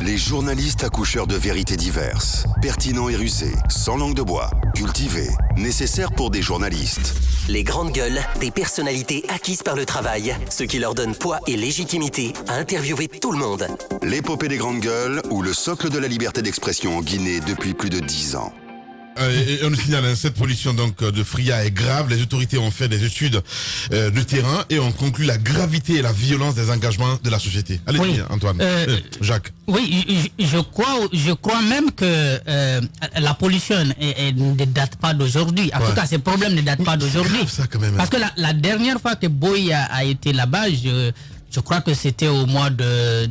Les journalistes accoucheurs de vérités diverses, pertinents et rusés, sans langue de bois, cultivés, nécessaires pour des journalistes. Les grandes gueules, des personnalités acquises par le travail, ce qui leur donne poids et légitimité à interviewer tout le monde. L'épopée des grandes gueules ou le socle de la liberté d'expression en Guinée depuis plus de 10 ans. Et on nous signale, cette pollution donc de Fria est grave. Les autorités ont fait des études de terrain et ont conclu la gravité et la violence des engagements de la société. Allez, oui. Antoine, Jacques. Oui, je crois même que la pollution ne date pas d'aujourd'hui. En tout cas, ces problèmes ne datent pas d'aujourd'hui. Parce que la dernière fois que Boy a été là-bas, je crois que c'était au mois de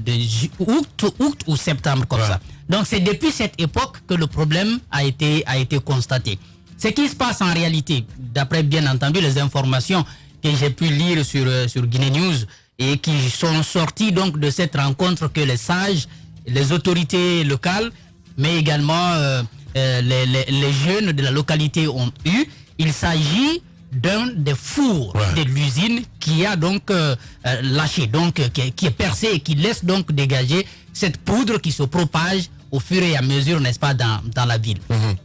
août ou septembre, comme ça. Donc c'est depuis cette époque que le problème a été constaté. Ce qui se passe en réalité, d'après bien entendu les informations que j'ai pu lire sur Guinée News et qui sont sorties donc de cette rencontre que les sages, les autorités locales, mais également les jeunes de la localité ont eu, il s'agit d'un des fours de l'usine qui a donc lâché, donc qui est percé et qui laisse donc dégager cette poudre qui se propage au fur et à mesure, n'est-ce pas, dans la ville.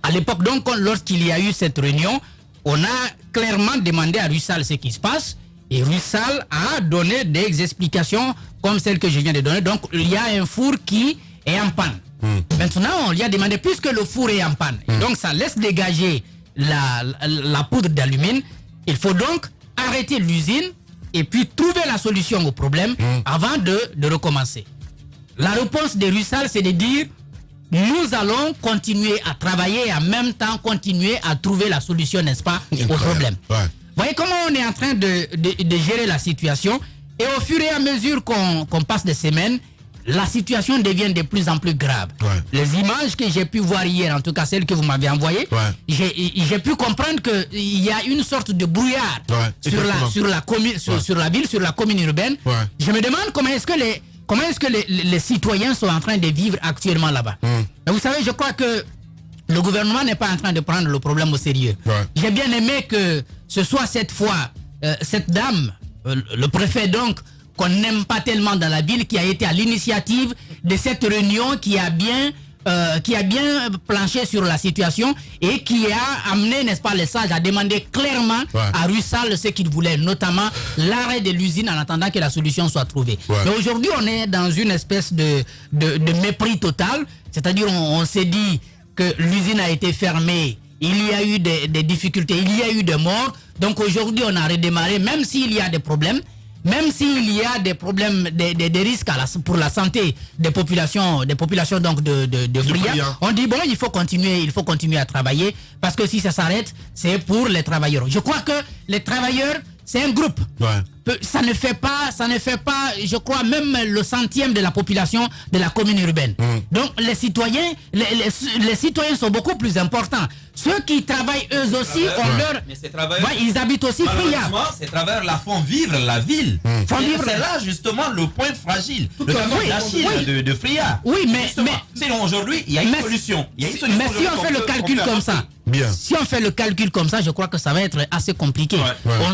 À l'époque, donc, lorsqu'il y a eu cette réunion, on a clairement demandé à Russal ce qui se passe et Russal a donné des explications comme celles que je viens de donner. Donc, il y a un four qui est en panne. Maintenant, on lui a demandé, puisque le four est en panne, donc ça laisse dégager la poudre d'alumine, il faut donc arrêter l'usine et puis trouver la solution au problème avant de recommencer. La réponse de Russal, c'est de dire nous allons continuer à travailler et en même temps continuer à trouver la solution, n'est-ce pas, au problème. Vous voyez comment on est en train de gérer la situation et au fur et à mesure qu'on passe des semaines, la situation devient de plus en plus grave. Les images que j'ai pu voir hier, en tout cas celles que vous m'avez envoyées, j'ai pu comprendre qu'il y a une sorte de brouillard sur la ville, sur la commune urbaine. Je me demande comment est-ce que les citoyens sont en train de vivre actuellement là-bas. Vous savez, je crois que le gouvernement n'est pas en train de prendre le problème au sérieux. J'ai bien aimé que ce soit cette fois, cette dame, le préfet donc, qu'on n'aime pas tellement dans la ville, qui a été à l'initiative de cette réunion, qui a bien planché sur la situation et qui a amené, n'est-ce pas, les sages à demander clairement à Russal ce qu'il voulait, notamment l'arrêt de l'usine en attendant que la solution soit trouvée. Mais aujourd'hui, on est dans une espèce de mépris total, c'est-à-dire on s'est dit que l'usine a été fermée, il y a eu des difficultés, il y a eu des morts, donc aujourd'hui on a redémarré, même s'il y a des problèmes, même s'il y a des problèmes, des risques pour la santé des populations donc de Fria, on dit bon, il faut continuer à travailler parce que si ça s'arrête, c'est pour les travailleurs. Je crois que les travailleurs, c'est un groupe. Ça ne fait pas, je crois, même le centième de la population de la commune urbaine. Donc les citoyens sont beaucoup plus importants. Ceux qui travaillent eux aussi ont leur... Mais ces travailleurs, ils habitent aussi Fria. Ces travailleurs la font vivre la ville. C'est là justement le point fragile. Le talon d'Achille de Fria. Oui, mais sinon aujourd'hui, il y a une solution. Mais si on fait le calcul comme ça, si on fait le calcul comme ça, je crois que ça va être assez compliqué.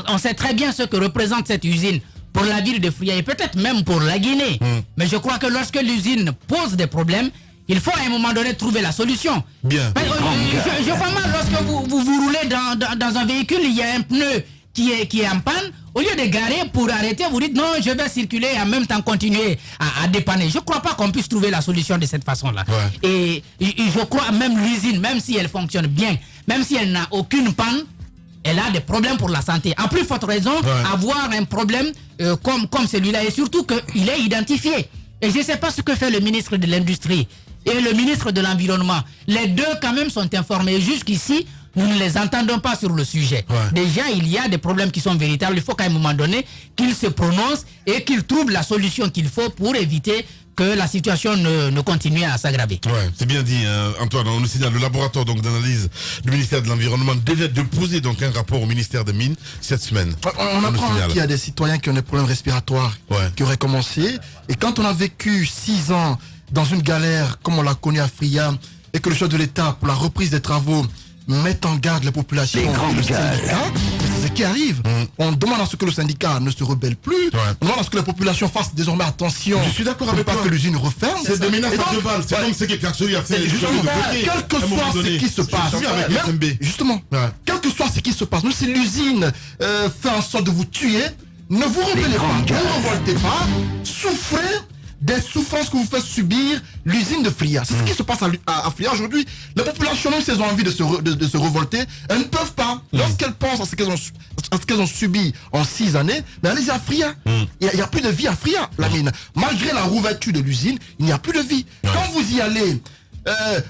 On sait très bien ce que représente cette usine pour la ville de Fria et peut-être même pour la Guinée. Mais je crois que lorsque l'usine pose des problèmes, il faut à un moment donné trouver la solution. Je vois mal lorsque vous roulez dans un véhicule, il y a un pneu qui est en panne. Au lieu de garer pour arrêter, vous dites non, je vais circuler et en même temps continuer à dépanner. Je ne crois pas qu'on puisse trouver la solution de cette façon-là. Et je crois même l'usine, même si elle fonctionne bien, même si elle n'a aucune panne, elle a des problèmes pour la santé. En plus forte raison, avoir un problème comme celui-là, et surtout qu'il est identifié. Et je ne sais pas ce que fait le ministre de l'Industrie et le ministre de l'Environnement. Les deux quand même sont informés. Jusqu'ici, nous ne les entendons pas sur le sujet. Déjà, il y a des problèmes qui sont véritables. Il faut qu'à un moment donné, qu'ils se prononcent et qu'ils trouvent la solution qu'il faut pour éviter que la situation ne continue à s'aggraver. C'est bien dit, Antoine. On nous signale le laboratoire d'analyse du ministère de l'Environnement devait déposer donc un rapport au ministère des Mines cette semaine. On apprend qu'il y a des citoyens qui ont des problèmes respiratoires qui auraient commencé. Et quand on a vécu 6 ans dans une galère comme on l'a connu à Fria et que le chef de l'État pour la reprise des travaux met en garde les populations, les grandes gueules, qui arrive. On demande à ce que le syndicat ne se rebelle plus. On demande à ce que la population fasse désormais attention. Je suis d'accord avec toi. Pas que l'usine referme. C'est des menaces de balles. C'est comme ce que Karsoli a fait. Quel que soit ce qui se passe. Justement, quel que soit ce qui se passe, même si l'usine fait en sorte de vous tuer, ne vous rebellez pas, ne vous révoltez pas, souffrez des souffrances que vous faites subir l'usine de Fria. C'est ce qui se passe à Fria aujourd'hui. La population, même si elles ont envie de se révolter, elles ne peuvent pas. Lorsqu'elles pensent à ce qu'elles ont subi en 6 années, mais allez-y à Fria. Il n'y a plus de vie à Fria, la mine. Malgré la rouverture de l'usine, il n'y a plus de vie. Quand vous y allez,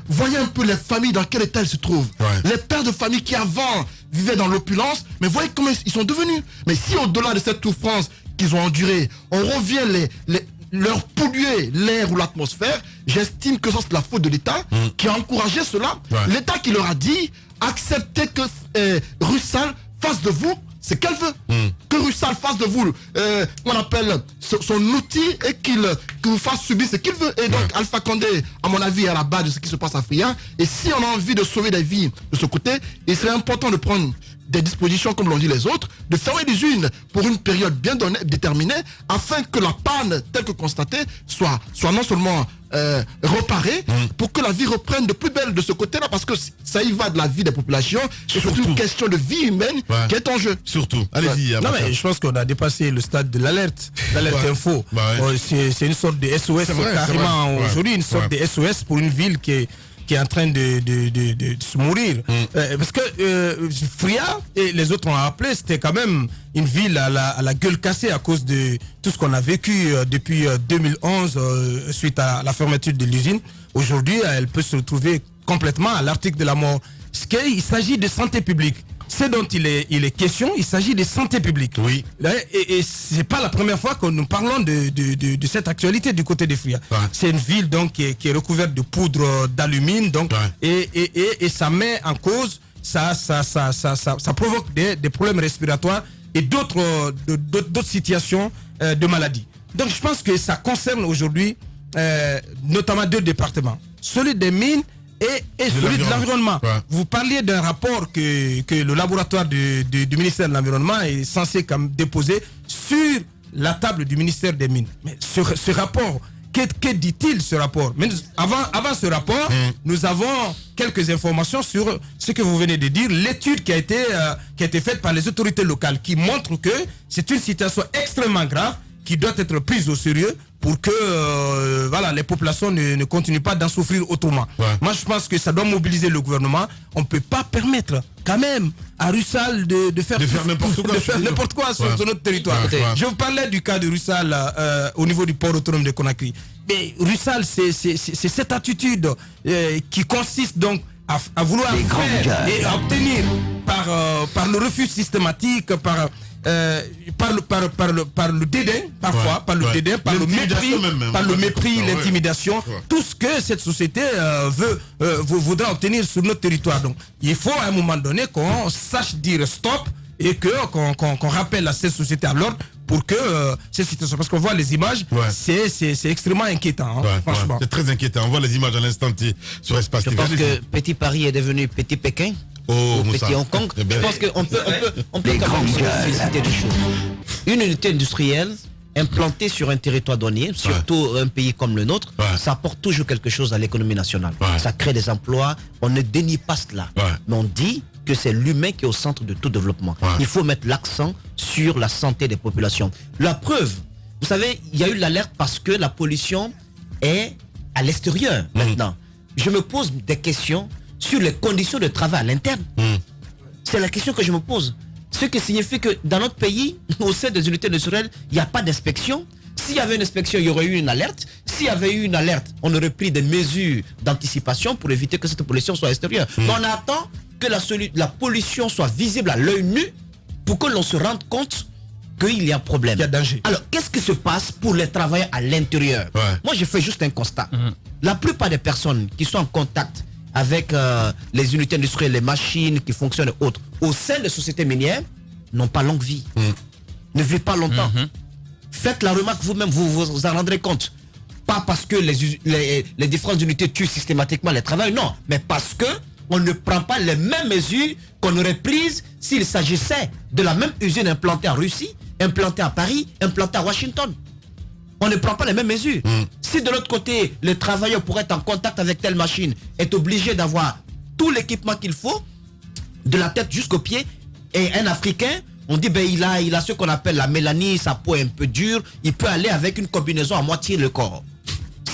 voyez un peu les familles dans quel état elles se trouvent. Les pères de famille qui avant vivaient dans l'opulence, mais voyez comment ils sont devenus. Mais si au-delà de cette souffrance qu'ils ont endurée, on revient leur polluer l'air ou l'atmosphère, j'estime que ça c'est la faute de l'État qui a encouragé cela. L'État qui leur a dit acceptez que Rusal fasse de vous ce qu'elle veut. Que Rusal fasse de vous on appelle son outil et qu'il vous fasse subir ce qu'il veut. Et donc Alpha Condé, à mon avis, est à la base de ce qui se passe à Fria. Et si on a envie de sauver des vies de ce côté, il serait important de prendre des dispositions, comme l'ont dit les autres, de fermer les unes pour une période bien donnée, déterminée, afin que la panne, telle que constatée, soit non seulement réparée, pour que la vie reprenne de plus belle de ce côté-là, parce que ça y va de la vie des populations, et c'est une question de vie humaine qui est en jeu. Surtout. Allez-y. Non, mais je pense qu'on a dépassé le stade de l'alerte info. C'est une sorte de SOS carrément aujourd'hui, une sorte de SOS pour une ville qui est en train de se mourir. Parce que Fria, et les autres ont appelé, c'était quand même une ville à la gueule cassée à cause de tout ce qu'on a vécu depuis 2011 suite à la fermeture de l'usine. Aujourd'hui, elle peut se retrouver complètement à l'article de la mort. Il s'agit de santé publique. Ce dont il est question, il s'agit de santé publique. Oui. Et c'est pas la première fois que nous parlons de cette actualité du côté des Fria. C'est une ville donc qui est recouverte de poudre d'alumine, donc et ça met en cause, ça provoque des problèmes respiratoires et d'autres situations de maladies. Donc je pense que ça concerne aujourd'hui notamment 2 départements, celui des mines et celui de l'environnement. Vous parliez d'un rapport que le laboratoire du ministère de l'Environnement est censé déposer sur la table du ministère des Mines. Mais ce rapport, que dit-il ce rapport? Mais avant ce rapport, nous avons quelques informations sur ce que vous venez de dire, l'étude qui a été faite par les autorités locales, qui montre que c'est une situation extrêmement grave qui doit être prise au sérieux pour que les populations ne continuent pas d'en souffrir autrement. Moi je pense que ça doit mobiliser le gouvernement. On ne peut pas permettre quand même à Rusal de faire n'importe quoi sur notre territoire. Je vous parlais du cas de Rusal au niveau du port autonome de Conakry. Mais Rusal, c'est cette attitude qui consiste donc à vouloir faire et à obtenir par le refus systématique, par le dédain parfois, par le dédain, par le mépris, l'intimidation, tout ce que cette société voudra obtenir sur notre territoire. Donc il faut à un moment donné qu'on sache dire stop et qu'on rappelle à cette société à l'ordre pour que cette situation, parce qu'on voit les images, c'est extrêmement inquiétant, franchement. C'est très inquiétant, on voit les images à l'instant sur Espace TV. Je pense que Petit Paris est devenu Petit Pékin. Au Petit Hong Kong. Je pense qu'on peut quand même féliciter des choses. Une unité industrielle implantée sur un territoire donné, surtout un pays comme le nôtre, ça apporte toujours quelque chose à l'économie nationale. Ça crée des emplois, on ne dénie pas cela. Mais on dit que c'est l'humain qui est au centre de tout développement. Il faut mettre l'accent sur la santé des populations. La preuve, vous savez, il y a eu l'alerte parce que la pollution est à l'extérieur maintenant. Je me pose des questions sur les conditions de travail à l'interne. C'est la question que je me pose. Ce qui signifie que dans notre pays, au sein des unités industrielles, il n'y a pas d'inspection. S'il y avait une inspection, il y aurait eu une alerte. S'il y avait eu une alerte, on aurait pris des mesures d'anticipation pour éviter que cette pollution soit extérieure. Mais on attend que la pollution soit visible à l'œil nu pour que l'on se rende compte qu'il y a un problème. Il y a danger. Alors, qu'est-ce qui se passe pour les travailleurs à l'intérieur? Moi, je fais juste un constat. La plupart des personnes qui sont en contact avec les unités industrielles, les machines qui fonctionnent et autres, au sein des sociétés minières, n'ont pas longue vie. Ne vivent pas longtemps. Faites la remarque vous-même, vous en rendrez compte. Pas parce que les différentes unités tuent systématiquement les travailleurs, non, mais parce que on ne prend pas les mêmes mesures qu'on aurait prises s'il s'agissait de la même usine implantée en Russie, implantée à Paris, implantée à Washington. On ne prend pas les mêmes mesures. Si de l'autre côté, le travailleur pour être en contact avec telle machine est obligé d'avoir tout l'équipement qu'il faut, de la tête jusqu'aux pieds, et un Africain, on dit ben il a ce qu'on appelle la mélanie, sa peau est un peu dure, il peut aller avec une combinaison à moitié le corps.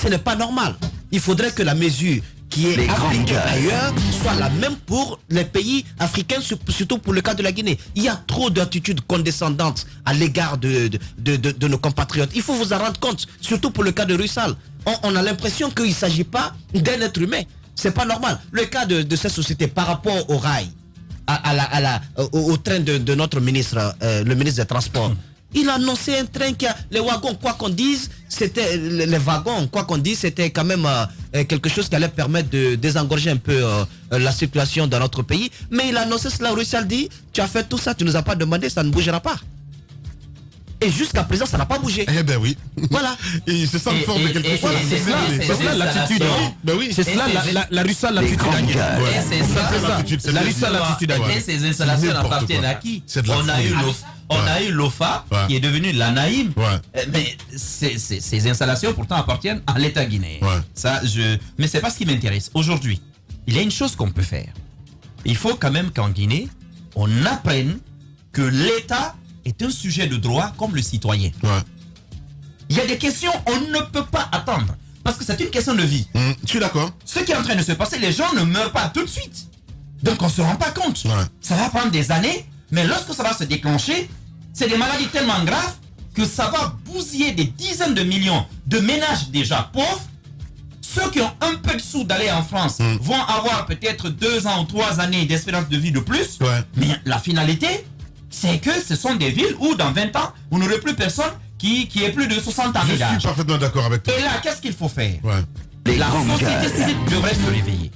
Ce n'est pas normal. Il faudrait que la mesure qui est appliquée ailleurs soit la même pour les pays africains, surtout pour le cas de la Guinée. Il y a trop d'attitudes condescendantes à l'égard de nos compatriotes. Il faut vous en rendre compte, surtout pour le cas de Russell. On a l'impression qu'il ne s'agit pas d'un être humain. C'est pas normal. Le cas de cette société par rapport au rail, au train de notre ministre, le ministre des Transports. Il a annoncé un train qui a les wagons, quoi qu'on dise, c'était les wagons, quoi qu'on dise, c'était quand même quelque chose qui allait permettre de désengorger un peu la circulation dans notre pays. Mais il a annoncé cela, Russell dit, tu as fait tout ça, tu nous as pas demandé, ça ne bougera pas. Et jusqu'à présent, ça n'a pas bougé. Eh ben oui. Voilà. Et c'est ça le fort de quelque chose. C'est cela l'attitude. Ben oui. C'est cela la Russell l'attitude à Guinée. La Russell l'attitude à Guinée. Et ces installations appartiennent à qui? On a eu l'OFA qui est devenu la Naïm. Mais ces installations pourtant appartiennent à l'État guinéen. Mais c'est pas ce qui m'intéresse. Aujourd'hui, il y a une chose qu'on peut faire. Il faut quand même qu'en Guinée, on apprenne que l'État est un sujet de droit comme le citoyen. Il y a des questions, on ne peut pas attendre. Parce que c'est une question de vie. Je suis d'accord. Ce qui est en train de se passer, les gens ne meurent pas tout de suite. Donc on ne se rend pas compte. Ça va prendre des années, mais lorsque ça va se déclencher, c'est des maladies tellement graves que ça va bousiller des dizaines de millions de ménages déjà pauvres. Ceux qui ont un peu de sous d'aller en France vont avoir peut-être 2 ans ou 3 années d'espérance de vie de plus. Mais la finalité, c'est que ce sont des villes où dans 20 ans, vous n'aurez plus personne qui ait plus de 60 ans d'âge. Je suis parfaitement d'accord avec toi. Et là, qu'est-ce qu'il faut faire? La société civile devrait se réveiller.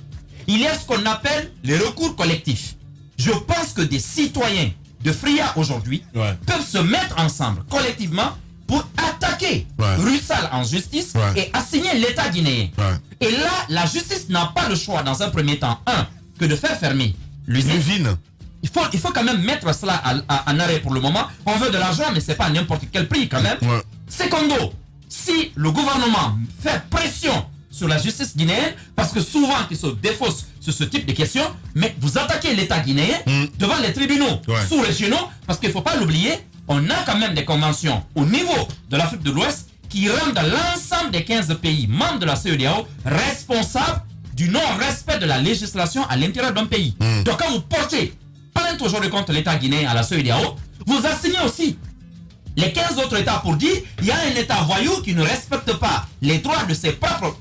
Il y a ce qu'on appelle les recours collectifs. Je pense que des citoyens de Fria aujourd'hui peuvent se mettre ensemble collectivement pour attaquer Russell en justice et assigner l'État guinéen. Et là, la justice n'a pas le choix dans un premier temps, que de faire fermer l'usine. Il faut quand même mettre cela en arrêt pour le moment. On veut de l'argent, mais c'est pas à n'importe quel prix quand même. Secondo, si le gouvernement fait pression sur la justice guinéenne, parce que souvent ils se défaussent sur ce type de questions, mais vous attaquez l'État guinéen devant les tribunaux sous-régionaux, parce qu'il ne faut pas l'oublier, on a quand même des conventions au niveau de l'Afrique de l'Ouest qui rendent l'ensemble des 15 pays membres de la CEDEAO responsables du non-respect de la législation à l'intérieur d'un pays. Donc quand vous portez plainte aujourd'hui contre l'État guinéen à la CEDEAO, vous assignez aussi les 15 autres États pour dire il y a un État voyou qui ne respecte pas les droits de ses propres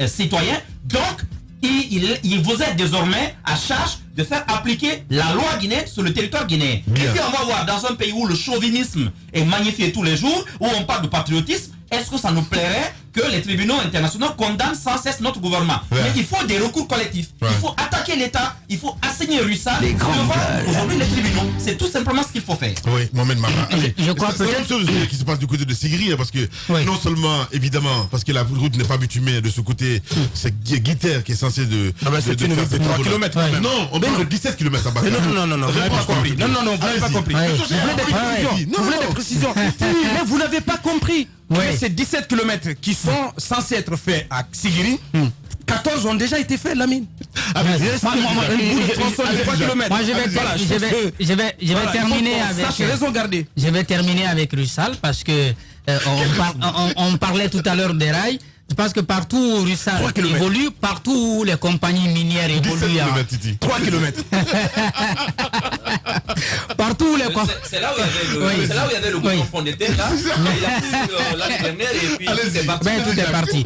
citoyens, donc il vous est désormais à charge de faire appliquer la loi guinéenne sur le territoire guinéen. Et puis on va voir dans un pays où le chauvinisme est magnifié tous les jours, où on parle de patriotisme, est-ce que ça nous plairait que les tribunaux internationaux condamnent sans cesse notre gouvernement? Mais il faut des recours collectifs. Il faut attaquer l'État, il faut assigner Russell devant aujourd'hui les tribunaux. C'est tout simplement ce qu'il faut faire. Oui, Mohamed Mara. Je crois c'est la même chose qui se passe du côté de Sigri, parce que non seulement, évidemment, parce que la route n'est pas bitumée de ce côté, c'est Guiter qui est censé de... c'est une route de 3 km. Non, on parle de 17 km à bas. Non, vous n'avez pas compris. Non, vous n'avez pas compris. Vous voulez des précisions. Mais vous n'avez pas compris. Ces 17 km qui sont censés être faits à Sigiri, 14 ont déjà été faits, Lamine. Je vais terminer avec... Je vais terminer avec Russell parce que on parlait tout à l'heure des rails. Je pense que partout où Russell évolue, partout où les compagnies minières évoluent... 3 km. Partout où les... C'est là où il y avait le gouvernement fondé là. Il a pris l'année dernière et puis tout est parti.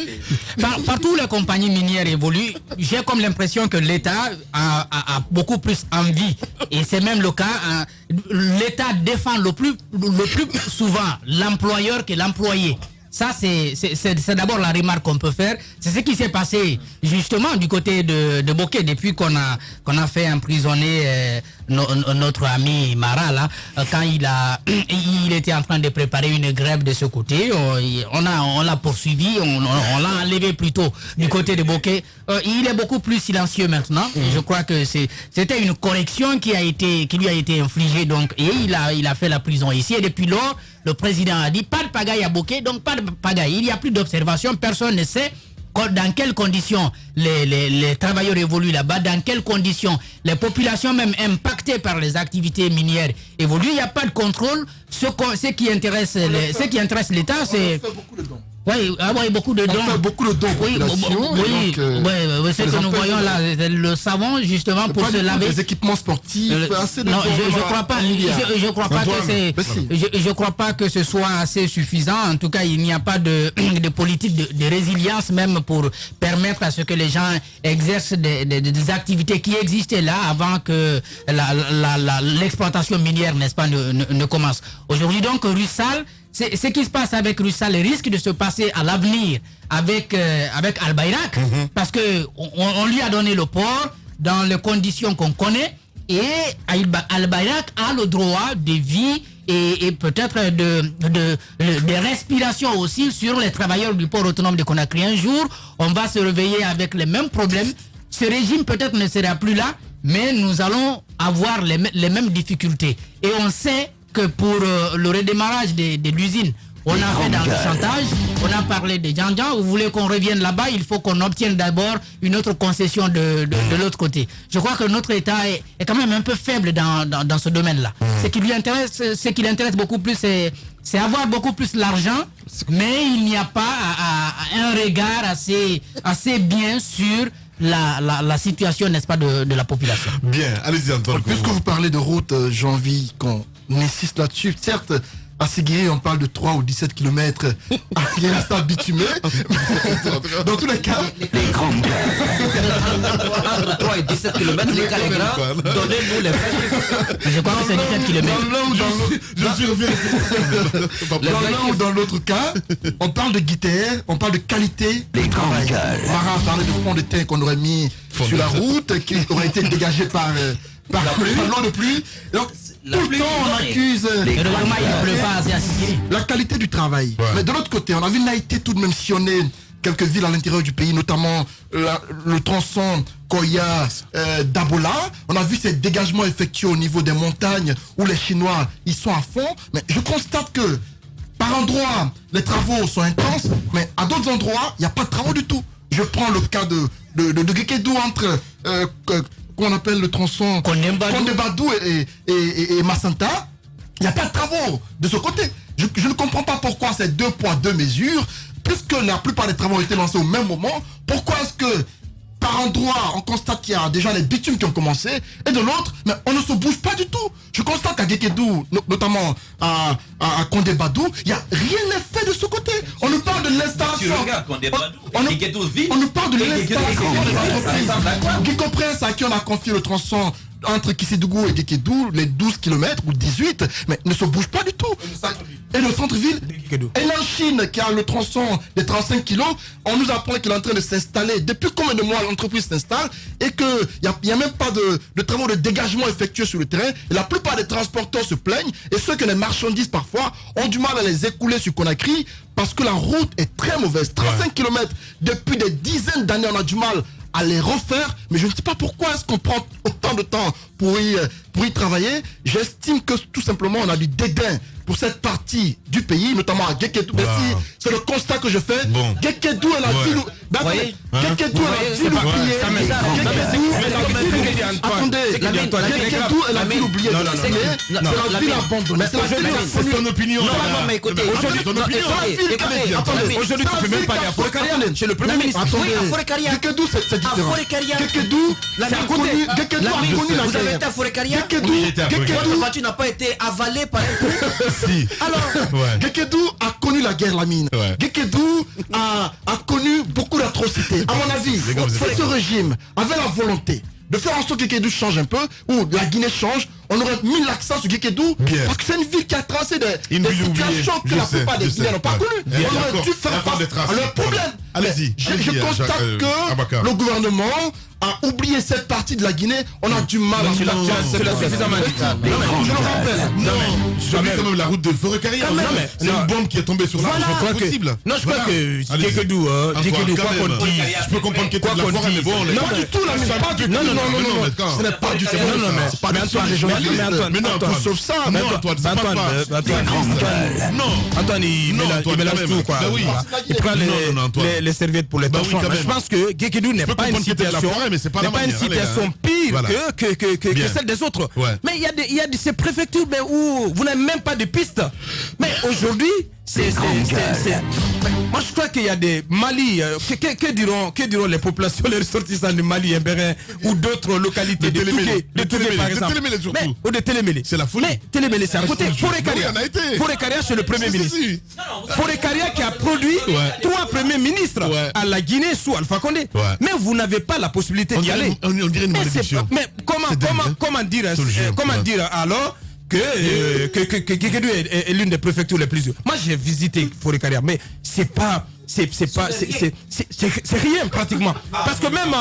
Partout où les compagnies minières évoluent, j'ai comme l'impression que l'État a beaucoup plus envie. Et c'est même le cas. L'État défend le plus souvent l'employeur que l'employé. Ça, c'est d'abord la remarque qu'on peut faire. C'est ce qui s'est passé justement du côté de Bokeh depuis qu'on a fait emprisonner notre ami Mara là, quand il était en train de préparer une grève de ce côté. On l'a poursuivi, on l'a enlevé plutôt du côté de Bokeh. Il est beaucoup plus silencieux maintenant. Je crois que c'était une correction qui lui a été infligée, donc, et il a fait la prison ici. Et depuis lors, le président a dit pas de pagaille à Bokeh, donc pas de pagaille. Il n'y a plus d'observation, personne ne sait dans quelles conditions les travailleurs évoluent là-bas, dans quelles conditions les populations même impactées par les activités minières évoluent. Il n'y a pas de contrôle. Ce qui intéresse l'État, c'est... Oui, beaucoup de dons. On fait beaucoup de dons. Oui, ce que nous voyons là, le savon justement pour se laver. Des équipements sportifs, assez de non, je crois pas. Je crois pas que c'est. Je crois pas que ce soit assez suffisant. En tout cas, il n'y a pas de politique de résilience même pour permettre à ce que les gens exercent des activités qui existaient là avant que l'exploitation minière, n'est-ce pas, ne commence. Aujourd'hui donc, Rusal. Ce qui se passe avec Rusal risque de se passer à l'avenir avec Al Bayrak, parce que on lui a donné le port dans les conditions qu'on connaît, et Al Bayrak a le droit de vie et peut-être de respiration aussi sur les travailleurs du port autonome de Conakry. Un jour, on va se réveiller avec les mêmes problèmes. Ce régime peut-être ne sera plus là, mais nous allons avoir les mêmes difficultés. Et on sait que pour le redémarrage de l'usine, on a fait dans le chantage, on a parlé de Djanjan. Vous voulez qu'on revienne là-bas, il faut qu'on obtienne d'abord une autre concession de l'autre côté. Je crois que notre État est quand même un peu faible dans ce domaine-là. Ce qui l'intéresse beaucoup plus, c'est avoir beaucoup plus l'argent, mais il n'y a pas un regard assez bien sur la situation, n'est-ce pas, de la population. Bien, allez-y Antoine. Puisque vous parlez de route, j'ai envie qu'on insiste là-dessus. Certes, à Séguéré, on parle de 3 ou 17 km à l'instant bitumé. Dans tous les cas, les grands entre 3 et 17 km, les cas les grands, donnez-nous les vrais. Je crois que c'est 17 km. Dans l'un ou dans l'autre cas, on parle de guitare, on parle de qualité du travail. Mara a parlé de fond de terre qu'on aurait mis sur la route, qui aurait été dégagé par l'eau de pluie. Donc, tout le temps, on accuse la qualité du travail. Ouais. Mais de l'autre côté, on a vu Naïté tout de même sillonner quelques villes à l'intérieur du pays, notamment le tronçon Koya d'Abola. On a vu ces dégagements effectués au niveau des montagnes où les Chinois ils sont à fond. Mais je constate que par endroits, les travaux sont intenses, mais à d'autres endroits, il n'y a pas de travaux du tout. Je prends le cas de Gekedou entre... qu'on appelle le tronçon Kondebadou et Massanta. Il n'y a pas de travaux de ce côté. Je ne comprends pas pourquoi ces 2 poids 2 mesures, puisque la plupart des travaux ont été lancés au même moment, pourquoi est-ce que par endroit on constate qu'il y a déjà les bitumes qui ont commencé, et de l'autre, mais on ne se bouge pas du tout. Je constate qu'à Gekedou, notamment à Kondebadou, il n'y a rien n'est fait de ce côté. On nous parle de l'installation. On nous parle de l'installation des entreprises. Qui comprennent ça, à qui on a confié le tronçon entre Kissidougou et Gekedou, les 12 km ou 18, mais ne se bouge pas du tout. Et le centre-ville. Et la Chine, qui a le tronçon des 35 kg, on nous apprend qu'il est en train de s'installer. Depuis combien de mois l'entreprise s'installe et qu'il n'y a même pas de travaux de dégagement effectués sur le terrain. Et la plupart des transporteurs se plaignent. Et ceux que les marchandises, parfois, ont du mal à les écouler sur Conakry parce que la route est très mauvaise. 35 km, depuis des dizaines d'années, on a du mal à les refaire, mais je ne sais pas pourquoi est-ce qu'on prend autant de temps pour y travailler. J'estime que tout simplement on a du dédain pour cette partie du pays, notamment à Gekedou. Voilà. C'est le constat que je fais. Bon. Gekedou est la ville où... Gekedou est la ville oubliée. Attendez, Gekedou est la ville oubliée. C'est la ville abandonnée. C'est son opinion. Non, mais écoutez, aujourd'hui tu ne peux même pas aller à Forécaria chez le Premier ministre. Oui, à Forécaria. Gekedou, c'est différent. Gekedou, vous avez été à Forécaria. Votre voiture n'a pas été avalée par un... Si. Alors, Gekedou a connu la guerre, la mine. Gekedou a connu beaucoup d'atrocités. À mon avis, ce régime avait la volonté de faire en sorte que Guékédou change un peu, ou la Guinée change, on aurait mis l'accent sur Guékédou, parce que c'est une ville qui a tracé des situations que la plupart des Guinéens n'ont pas connues. On aurait dû faire face à leurs problèmes. Allez-y. Je constate que le gouvernement a oublié cette partie de la Guinée. On a du mal à se la suffisamment dit. Je le rappelle. Non, je vu quand même la route de Forêt-Carrière. C'est une bombe qui est tombée sur l'arbre. Je crois que. Non, je crois que Guékédou, quoi qu'on dise. Je peux comprendre que quoi qu'on dise. Non, du tout, là, mais pas du tout. Non, ce n'est pas du tout. C'est pas des journalistes. Mais non, sauf ça. Non, Antoine, c'est pas Antoine, il mélange tout, quoi. Il prend les serviettes pour les torchons. Je pense que Guékédou n'est pas une situation. Mais c'est pas une situation pire que celle des autres. Mais il y a ces préfectures où vous n'avez même pas de pistes. Mais aujourd'hui, moi je crois qu'il y a des Mali. Que diront les populations, les ressortissants de Mali, Bérin ou d'autres localités de Touquet par exemple. Ou de Télémélé. C'est la folie. Mais Télémélé, c'est à côté. Forêt-Carrière, c'est le premier ministre. Forêt-Carrière qui a produit 3 premiers ministres à la Guinée sous Alpha Condé. Mais vous n'avez pas la possibilité d'y aller. On dirait une malédiction. Mais comment dire alors que Guékédou est l'une des préfectures les plus dures. Moi j'ai visité Forêt-Carrière, mais c'est rien pratiquement. Parce que même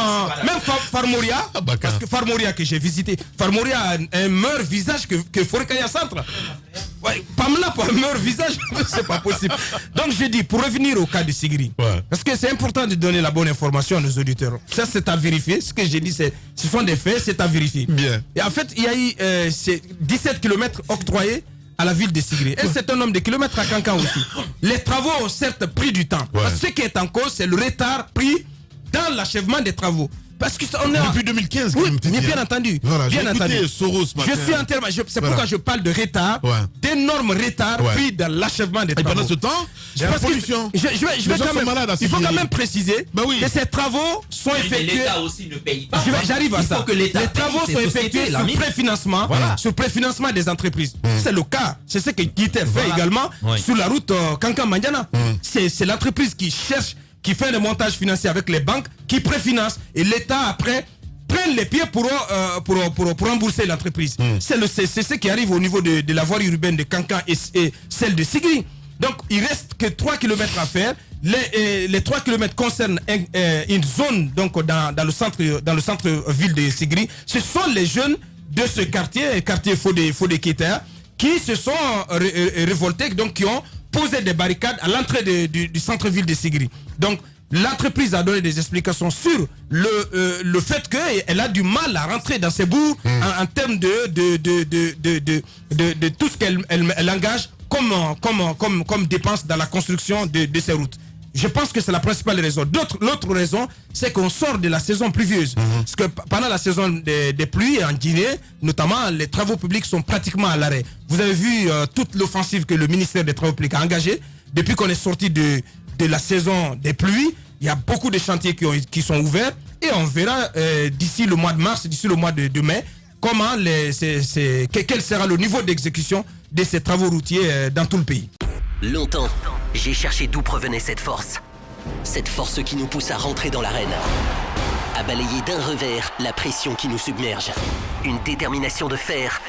Farmoria, parce que Farmoria que j'ai visité, Farmoria a un meilleur visage que Forêt-Carrière Centre. Pamela pour un meilleur visage, c'est pas possible. Donc j'ai dit, pour revenir au cas de Sigri, parce que c'est important de donner la bonne information à nos auditeurs. Ça c'est à vérifier. Ce que j'ai dit, ce sont des faits, c'est à vérifier. Bien. Et en fait, il y a eu 17 km octroyés à la ville de Sigri. Et c'est un nombre de kilomètres à Cancan aussi. Les travaux ont certes pris du temps. Parce que ce qui est en cause, c'est le retard pris dans l'achèvement des travaux. Parce que on est depuis 2015. Oui, mais bien entendu. Voilà, bien entendu. Soros, je suis entièrement. C'est pourquoi je parle de retard, d'énormes retards pris dans l'achèvement des travaux. Et pendant ce temps, il y a la pollution. Je vais quand même. Il faut quand même préciser que ces travaux sont effectués. L'État aussi ne paye pas. J'arrive à ça. Les travaux sont effectués sur préfinancement, sur préfinancement des entreprises. C'est le cas. C'est ce que Guiter fait également sur la route Cancan-Mandiana. C'est l'entreprise qui cherche, qui fait le montage financier avec les banques, qui préfinance, et l'État après prenne les pieds pour rembourser l'entreprise. C'est ce qui arrive au niveau de la voie urbaine de Cancan et celle de Sigri. Donc il reste que 3 km à faire. Les 3 km concernent une zone donc dans le centre-ville de Sigri. Ce sont les jeunes de ce quartier Fodé Kéter, qui se sont révoltés, donc qui ont posé des barricades à l'entrée du centre-ville de Sigri. Donc l'entreprise a donné des explications sur le fait qu'elle a du mal à rentrer dans ses bourgs en termes de tout ce qu'elle engage comme dépenses dans la construction de ces routes. Je pense que c'est la principale raison. L'autre raison, c'est qu'on sort de la saison pluvieuse. Parce que pendant la saison des pluies en Guinée, notamment, les travaux publics sont pratiquement à l'arrêt. Vous avez vu toute l'offensive que le ministère des Travaux publics a engagée. Depuis qu'on est sorti de la saison des pluies, il y a beaucoup de chantiers qui sont ouverts. Et on verra d'ici le mois de mars, d'ici le mois de mai, quel sera le niveau d'exécution de ces travaux routiers dans tout le pays. Longtemps, j'ai cherché d'où provenait cette force. Cette force qui nous pousse à rentrer dans l'arène. À balayer d'un revers la pression qui nous submerge. Une détermination de fer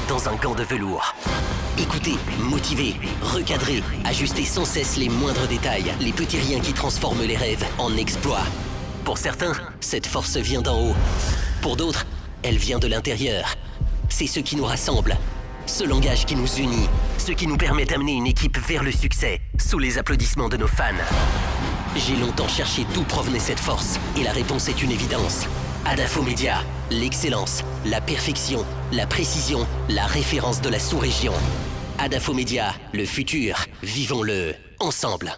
dans un gant de velours. Écouter, motiver, recadrer, ajuster sans cesse les moindres détails, les petits riens qui transforment les rêves en exploits. Pour certains, cette force vient d'en haut. Pour d'autres, elle vient de l'intérieur. C'est ce qui nous rassemble. Ce langage qui nous unit, ce qui nous permet d'amener une équipe vers le succès, sous les applaudissements de nos fans. J'ai longtemps cherché d'où provenait cette force, et la réponse est une évidence. Adafo Média, l'excellence, la perfection, la précision, la référence de la sous-région. Adafo Média, le futur, vivons-le ensemble.